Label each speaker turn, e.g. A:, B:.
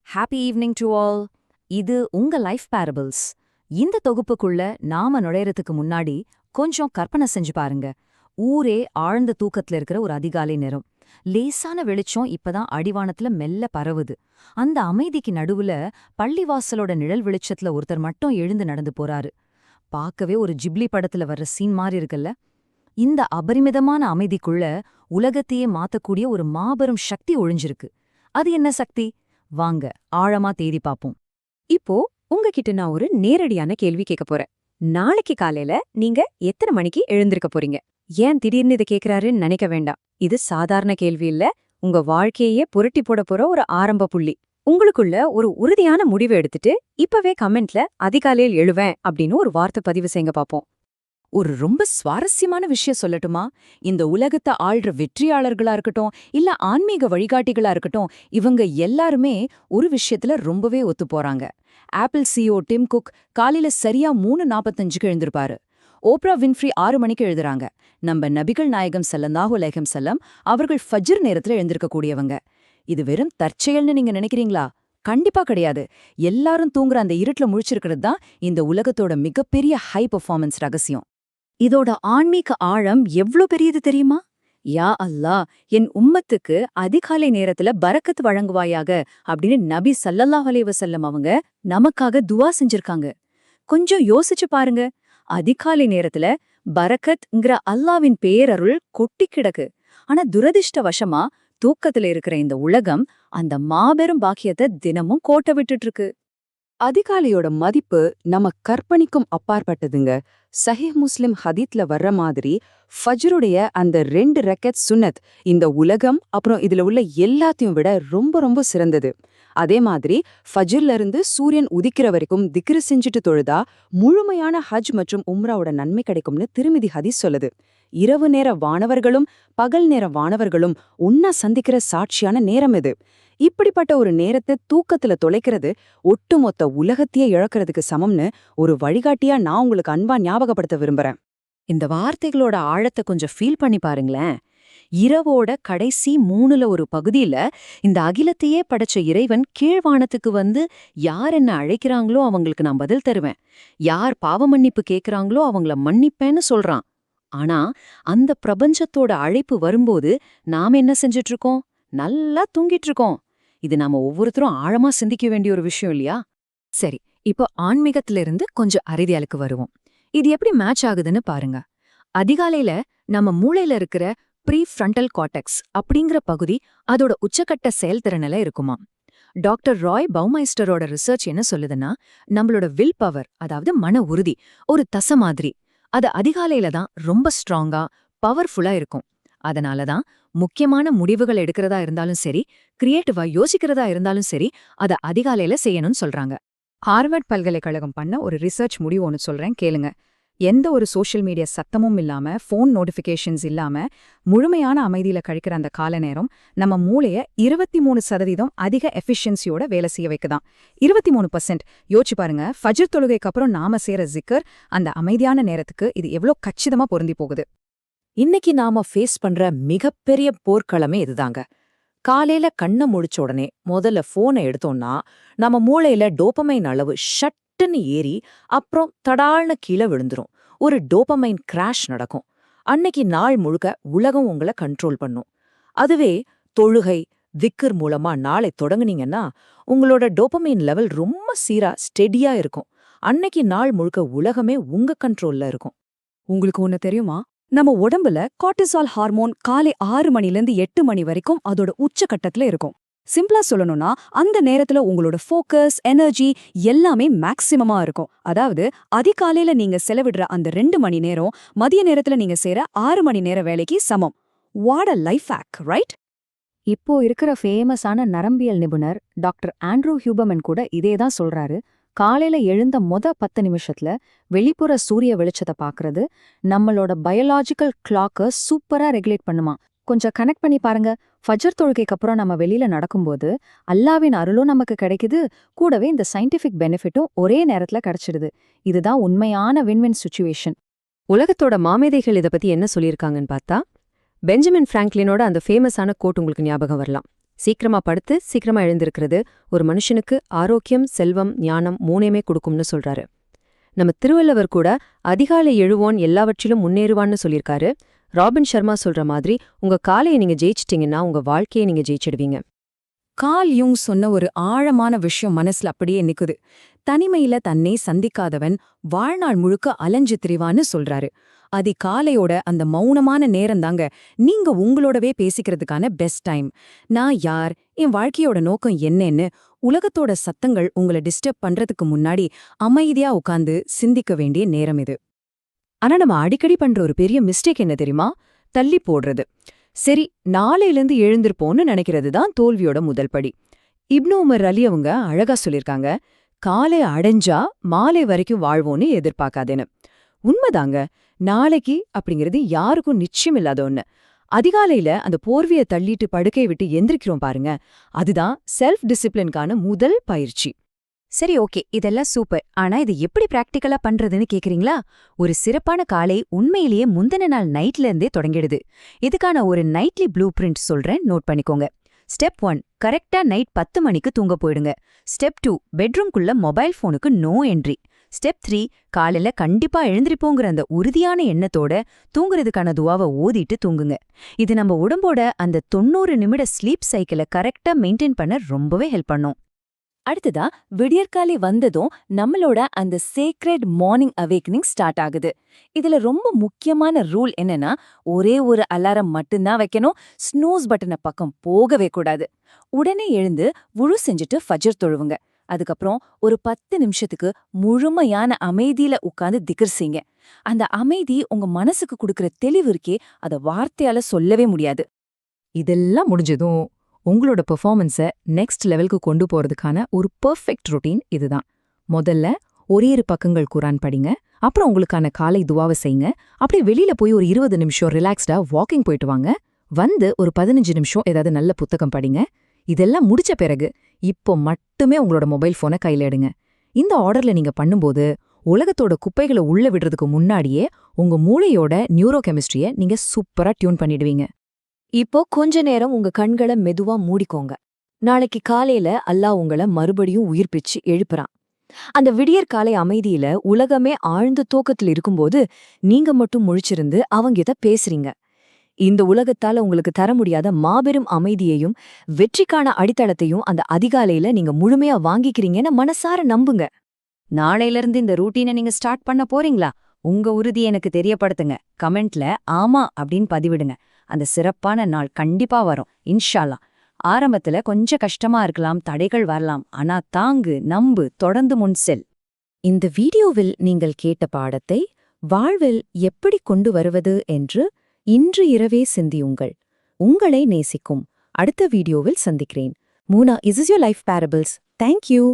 A: Happy evening to all. இது உங்க life parables. இந்த தொகுப்புக்குள்ள நாம நுழையறதுக்கு முன்னாடி கொஞ்சம் கற்பனை செஞ்சு பாருங்க. ஊரே ஆழ்ந்த தூக்கத்துல இருக்கிற ஒரு அதிகாலை நேரம். லேசான வெளிச்சம் இப்பதான் அடிவானத்துல மெல்ல பரவுது. அந்த அமைதிக்கு நடுவுல பள்ளிவாசலோட நிழல் வெளிச்சத்துல ஒருத்தர் மட்டும் எழுந்து நடந்து போறாரு. பார்க்கவே ஒரு ஜிப்லி படத்துல வர்ற சீன் மாதிரி இருக்குல்ல. இந்த அபரிமிதமான அமைதிக்குள்ள உலகத்தையே மாத்தக்கூடிய ஒரு மாபெரும் சக்தி ஒழிஞ்சிருக்கு. அது என்ன சக்தி? வாங்க ஆழமா தேடி பாப்போம்.
B: இப்போ உங்ககிட்ட நான் ஒரு நேரடியான கேள்வி கேட்க போறேன். நாளைக்கு காலையில நீங்க எத்தனை மணிக்கு எழுந்திருக்க போறீங்க? ஏன் திடீர்னு இதை கேக்குறாருன்னு நினைக்க வேண்டாம். இது சாதாரண கேள்வி இல்ல, உங்க வாழ்க்கையே புரட்டி போட போற ஒரு ஆரம்ப புள்ளி. உங்களுக்குள்ள ஒரு உறுதியான முடிவு எடுத்துட்டு இப்பவே கமெண்ட்ல அதிகாலையில் எழுவேன் அப்படின்னு ஒரு வார்த்தை பதிவு செய்யுங்க பாப்போம்.
A: ஒரு ரொம்ப சுவாரஸ்யமான விஷயம் சொல்லட்டுமா? இந்த உலகத்தை ஆள்ற வெற்றியாளர்களா இருக்கட்டும், இல்ல ஆன்மீக வழிகாட்டிகளா இருக்கட்டும், இவங்க எல்லாருமே ஒரு விஷயத்துல ரொம்பவே ஒத்து போறாங்க. ஆப்பிள் சிஇஓ டிம் குக் காலையில சரியா 3:45க்கு எழுந்திருப்பாரு. ஓப்ரா வின்ஃப்ரி 6 மணிக்கு எழுதுறாங்க. நம்ம நபிகள் நாயகம் ஸல்லல்லாஹு அலைஹி வஸல்லம் அவர்கள் ஃபஜ்ர் நேரத்துல எழுந்திருக்கக்கூடியவங்க. இது வெறும் தற்செயல்னு நீங்க நினைக்கிறீங்களா? கண்டிப்பா கிடையாது. எல்லாரும் தூங்குற அந்த இருட்டுல முழிச்சிருக்கிறது தான் இந்த உலகத்தோட மிகப்பெரிய ஹை பெர்ஃபார்மன்ஸ் ரகசியம்.
B: இதோட ஆன்மீக ஆழம் எவ்ளோ பெரியது தெரியுமா? யா அல்லாஹ், என் உம்மத்துக்கு அதிகாலை நேரத்துல பரக்கத் வழங்குவாயாக அப்படின்னு நபி ஸல்லல்லாஹு அலைஹி வஸல்லம் அவங்க நமக்காக துவா செஞ்சிருக்காங்க. கொஞ்சம் யோசிச்சு பாருங்க. அதிகாலை நேரத்துல பரக்கத்ங்கிற அல்லாவின் பேரருள் கொட்டி கிடக்கு. ஆனா துரதிர்ஷ்டவசமா தூக்கத்துல இருக்கிற இந்த உலகம் அந்த மாபெரும் பாக்கியத்தை தினமும் கோட்டை விட்டுட்டு இருக்கு.
C: அதிகாலையோட மதிப்பு நம்ம கற்பனைக்கும் அப்பாற்பட்டதுங்க. சஹீஹ் முஸ்லிம் ஹதீத்ல வர்ற மாதிரி ஃபஜ்ருடைய அந்த 2 ரக்கத் சுன்னத் இந்த உலகம் அப்புறம் இதுல உள்ள எல்லாத்தையும் விட ரொம்ப ரொம்ப சிறந்தது. அதே மாதிரி ஃபஜ்ர்ல இருந்து சூரியன் உதிக்கிற வரைக்கும் திக்ரு செஞ்சுட்டு தொழுதா முழுமையான ஹஜ் மற்றும் உம்ராவோட நன்மை கிடைக்கும்னு திருமிதி ஹதீஸ் சொல்லுது. இரவு நேர வானவர்களும் பகல் நேர வானவர்களும் ஒன்னா சந்திக்கிற சாட்சியான நேரம் இது. இப்படிப்பட்ட ஒரு நேரத்தை தூக்கத்துல தொலைக்கிறது ஒட்டுமொத்த உலகத்தையே இழக்கிறதுக்கு சமம்னு ஒரு வழிகாட்டியா நான் உங்களுக்கு அன்பா ஞாபகப்படுத்த விரும்புறேன்.
A: இந்த வார்த்தைகளோட ஆழத்தை கொஞ்சம் ஃபீல் பண்ணி பாருங்களேன். இரவோட கடைசி 3ல ஒரு பகுதியில இந்த அகிலத்தையே படைச்ச இறைவன் கீழ்வானத்துக்கு வந்து யார் என்ன அழைக்கிறாங்களோ அவங்களுக்கு நான் பதில் தருவேன், யார் பாவ மன்னிப்பு கேட்கறாங்களோ அவங்கள மன்னிப்பேன்னு சொல்றான். ஆனா அந்த பிரபஞ்சத்தோட அழைப்பு வரும்போது நாம என்ன செஞ்சுட்டு இருக்கோம்? நல்லா தூங்கிட்டு இருக்கோம். இது நாம ஒவ்வொருத்தரும் ஆழமா சிந்திக்க வேண்டிய ஒரு விஷயம் இல்லையா? சரி, இப்போ ஆன்மீகத்திலிருந்து கொஞ்சம் அறிவியலுக்கு வருவோம். இது எப்படி மேட்ச் ஆகுதுன்னு பாருங்க. அதிகாலையில நம்ம மூளையில இருக்கிற ப்ரீ ஃப்ரண்டல் கார்டெக்ஸ் அப்படிங்கிற பகுதி அதோட உச்சக்கட்ட செயல்திறனில இருக்குமா. டாக்டர் ராய் பவுமைஸ்டரோட ரிசர்ச் என்ன சொல்லுதுன்னா, நம்மளோட வில் பவர், அதாவது மன உறுதி, ஒரு தசை மாதிரி. அது அதிகாலையில தான் ரொம்ப ஸ்ட்ராங்கா பவர்ஃபுல்லா இருக்கும். அதனாலதான் முக்கியமான முடிவுகள் எடுக்கிறதா இருந்தாலும் சரி, கிரியேட்டிவா யோசிக்கிறதா இருந்தாலும் சரி, அதை அதிகாலையில செய்யணும்னு சொல்றாங்க. ஹார்வர்ட் பல்கலைக்கழகம் பண்ண ஒரு ரிசர்ச் முடிவு ஒன்று சொல்றேன், கேளுங்க. எந்த ஒரு சோஷியல் மீடியா சத்தமும் இல்லாம, ஃபோன் நோட்டிஃபிகேஷன்ஸ் இல்லாம முழுமையான அமைதியில கழிக்கிற அந்த கால நேரம் நம்ம மூளைய 23% அதிக எஃபிஷியன்சியோட வேலை செய்ய வைக்குதான். 23%. யோசிச்சு பாருங்க, ஃபஜ்ர் தொழுகைக்கு அப்புறம் நாம செய்யற ஜிக்கர் அந்த அமைதியான நேரத்துக்கு இது எவ்வளோ கச்சிதமா பொருந்தி போகுது.
C: இன்னைக்கு நாம ஃபேஸ் பண்ற மிகப்பெரிய போர்க்களமே இதுதாங்க. காலையில கண்ணை முழிச்ச உடனே முதல்ல போனை எடுத்தோம்னா நம்ம மூளையில டோபமைன் அளவு ஷட்டுன்னு ஏறி அப்புறம் தடால்னு கீழே விழுந்துரும். ஒரு டோபமைன் கிராஷ் நடக்கும். அன்னைக்கு நாள் முழுக்க உலகம் உங்களை கண்ட்ரோல் பண்ணும். அதுவே தொழுகை திக்ர் மூலமா நாளை தொடங்குனீங்கன்னா உங்களோட டோபமைன் லெவல் ரொம்ப சீரா ஸ்டெடியா இருக்கும். அன்னைக்கு நாள் முழுக்க உலகமே உங்க கண்ட்ரோல்ல இருக்கும்.
B: உங்களுக்கு ஒண்ணு தெரியுமா? நம்ம உடம்புல கார்டிசால் ஹார்மோன் காலை 6 மணிலேருந்து 8 மணி வரைக்கும் அதோட உச்சக்கட்டத்துல இருக்கும். சிம்பிளா சொல்லணும்னா அந்த நேரத்துல உங்களோட ஃபோக்கஸ், எனர்ஜி எல்லாமே மேக்சிமமா இருக்கும். அதாவது அதிகாலையில நீங்க செலவிடுற அந்த 2 மணி நேரம் மதிய நேரத்துல நீங்க செய்யற 6 மணி நேர வேலைக்கு சமம். What a life hack, right?
A: இப்போ இருக்கிற ஃபேமஸான நரம்பியல் நிபுணர் டாக்டர் ஆண்ட்ரூ ஹியூபர்மன் கூட இதேதான் சொல்றாரு. காலையில எழுந்த 10 நிமிஷத்துல வெளிப்புற சூரிய வெளிச்சத்தை பாக்குறது நம்மளோட பயாலாஜிக்கல் கிளாக்க சூப்பரா ரெகுலேட் பண்ணுமா. கொஞ்சம் கனெக்ட் பண்ணி பாருங்க. ஃபஜ்ர் தொழுகைக்கு அப்புறம் நம்ம வெளியில நடக்கும்போது அல்லாவின் அருளும் நமக்கு கிடைக்குது, கூடவே இந்த சயின்டிஃபிக் பெனிஃபிட்டும் ஒரே நேரத்துல கிடைச்சிடுது. இதுதான் உண்மையான வின்-வின் சிச்சுவேஷன்.
B: உலகத்தோட மாமேதைகள் இதை பத்தி என்ன சொல்லியிருக்காங்கன்னு பார்த்தா, பெஞ்சமின் பிராங்க்லினோட அந்த ஃபேமஸான கோட் உங்களுக்கு ஞாபகம் வரலாம்.
A: சீக்கிரமா படுத்து சீக்கிரமா எழுந்திருக்கிறது ஒரு மனுஷனுக்கு ஆரோக்கியம், செல்வம், ஞானம் மூணையுமே கொடுக்கும்னு சொல்றாரு. நம்ம திருவள்ளுவர் கூட அதிகாலை எழுவோன் எல்லாவற்றிலும் முன்னேறுவான்னு சொல்லியிருக்காரு. ராபின் சர்மா சொல்ற மாதிரி உங்க காலையை நீங்க ஜெயிச்சிட்டீங்கன்னா உங்க வாழ்க்கையை நீங்க ஜெயிச்சிடுவீங்க.
B: கார்ல் யூங் சொன்ன ஒரு ஆழமான விஷயம் மனசுல அப்படியே நிக்குது. தனிமையில தன்னை சந்திக்காதவன் வாழ்நாள் முழுக்க அலைஞ்சு திரிவான்னு சொல்றாரு. அதிகாலையோட அந்த மௌனமான நேரம்தாங்க நீங்க உங்களோடவே பேசிக்கிறதுக்கான பெஸ்ட் டைம். நான் யார், என் வாழ்க்கையோட நோக்கம் என்னன்னு உலகத்தோட சத்தங்கள் உங்களை டிஸ்டர்ப் பண்றதுக்கு முன்னாடி அமைதியா உட்கார்ந்து சிந்திக்க வேண்டிய நேரம் இது.
A: ஆனா நம்ம அடிக்கடி பண்ற ஒரு பெரிய மிஸ்டேக் என்ன தெரியுமா? தள்ளி போடுறது. சரி, நாளையிலிருந்து எழுந்திருப்போன்னு நினைக்கிறது தான் தோல்வியோட முதல் படி. இப்னு உமர் அலி அவங்க அழகா சொல்லிருக்காங்க, காலை அடைஞ்சா மாலை வரைக்கும் வாழ்வோன்னு எதிர்பார்க்காதேன்னு. உண்மைதாங்க, நாளைக்கு அப்படிங்கிறது யாருக்கும் நிச்சயம் இல்லாத ஒண்ணு. அதிகாலையில அந்த போர்வையை தள்ளிட்டு படுக்கையை விட்டு எந்திரிக்கிறோம் பாருங்க, அதுதான் செல்ஃப் டிசிப்ளின்கான முதல் பயிற்சி.
B: சரி, ஓகே, இதெல்லாம் சூப்பர். ஆனா இது எப்படி பிராக்டிக்கலா பண்றதுன்னு கேக்குறீங்களா? ஒரு சிறப்பான காலை உண்மையிலேயே முந்தின நாள் நைட்ல இருந்தே தொடங்கிடுது. இதுக்கான ஒரு நைட்லி ப்ளூ பிரிண்ட் சொல்றேன், நோட் பண்ணிக்கோங்க. ஸ்டெப் 1, கரெக்டா நைட் 10 மணிக்கு தூங்க போயிடுங்க. ஸ்டெப் 2, பெட்ரூம்குள்ள மொபைல் போனுக்கு நோ என்ட்ரி. ஸ்டெப் 3, காலையில கண்டிப்பா எழுந்திரிப்போங்கிற அந்த உறுதியான எண்ணத்தோட தூங்குறதுக்கான துவாவை ஓதிட்டு தூங்குங்க. இது நம்ம உடம்போட அந்த 90 நிமிட ஸ்லீப் சைக்கிளை கரெக்டா மெயின்டைன் பண்ண ரொம்பவே ஹெல்ப் பண்ணும். அடுத்ததா விடியற்காலை வந்ததும் நம்மளோட அந்த சேக்ரெட் மார்னிங் அவேக்கனிங் ஸ்டார்ட் ஆகுது. இதுல ரொம்ப முக்கியமான ரூல் என்னன்னா, ஒரே ஒரு அலாரம் மட்டும்தான் வைக்கணும். ஸ்னூஸ் பட்டனை பக்கம் போகவே கூடாது. உடனே எழுந்து வுழு செஞ்சுட்டு ஃபஜ்ர் தொழுவுங்க. அதுக்கப்புறம் ஒரு 10 நிமிஷத்துக்கு முழுமையான அமைதியில உட்கார்ந்து திக்ர் செய்யுங்க. அந்த அமைதி உங்க மனசுக்கு கொடுக்கிற தெளிவு இருக்கே, அத வார்த்தையால சொல்லவே முடியாது.
A: இதெல்லாம் முடிஞ்சதும் உங்களோட பெர்ஃபார்மன்ஸை நெக்ஸ்ட் லெவலுக்கு கொண்டு போறதுக்கான ஒரு பெர்ஃபெக்ட் ரொட்டீன் இதுதான். முதல்ல ஒரே பக்கங்கள் குரான் படிங்க. அப்புறம் உங்களுக்கான காலை துவாவை செய்யுங்க. அப்படியே வெளியில போய் ஒரு 20 நிமிஷம் ரிலாக்ஸ்டா வாக்கிங் போயிட்டு வாங்க. வந்து ஒரு 15 நிமிஷம் ஏதாவது நல்ல புத்தகம் படிங்க. இதெல்லாம் முடிச்ச பிறகு இப்போ மட்டுமே உங்களோட மொபைல் போனை கையில எடுங்க. இந்த ஆர்டர்ல நீங்க பண்ணும்போது உலகத்தோட குப்பைகளை உள்ள விடுறதுக்கு முன்னாடியே உங்க மூளையோட நியூரோ கெமிஸ்ட்ரியை நீங்க சூப்பரா டியூன் பண்ணிடுவீங்க.
B: இப்போ கொஞ்ச நேரம் உங்க கண்களை மெதுவா மூடிக்கோங்க. நாளைக்கு காலையில அல்லாஹ் உங்கள மறுபடியும் உயிர்ப்பிச்சு எழுப்புறான். அந்த விடியற் காலை அமைதியில உலகமே ஆழ்ந்த தூக்கத்தில் இருக்கும்போது நீங்க மட்டும் முழிச்சிருந்து அவங்கிட்ட பேசுறீங்க. இந்த உலகத்தால உங்களுக்கு தர முடியாத மாபெரும் அமைதியையும் வெற்றிக்கான அடித்தளத்தையும் அந்த அதிகாலையில நீங்க முழுமையா வாங்கிக்கிறீங்கன்னு மனசார நம்புங்க. நாளையிலிருந்து இந்த ரூட்டீனை நீங்க ஸ்டார்ட் பண்ண போறீங்களா? உங்க உறுதி எனக்கு தெரியப்படுத்துங்க. கமெண்ட்ல ஆமா அப்படின்னு பதிவிடுங்க. அந்த சிறப்பான நாள் கண்டிப்பா வரும், இன்ஷா அல்லாஹ். ஆரம்பத்துல கொஞ்சம் கஷ்டமா இருக்கலாம், தடைகள் வரலாம். ஆனா தாங்கு, நம்பு, தொடர்ந்து முன் செல். இந்த வீடியோவில் நீங்கள் கேட்ட பாடத்தை வாழ்வில் எப்படி கொண்டு வருவது என்று இன்று இரவே சிந்தியுங்கள். உங்களை நேசிக்கும் அடுத்த வீடியோவில் சந்திக்கிறேன். மூனா, is your life parables. Thank you.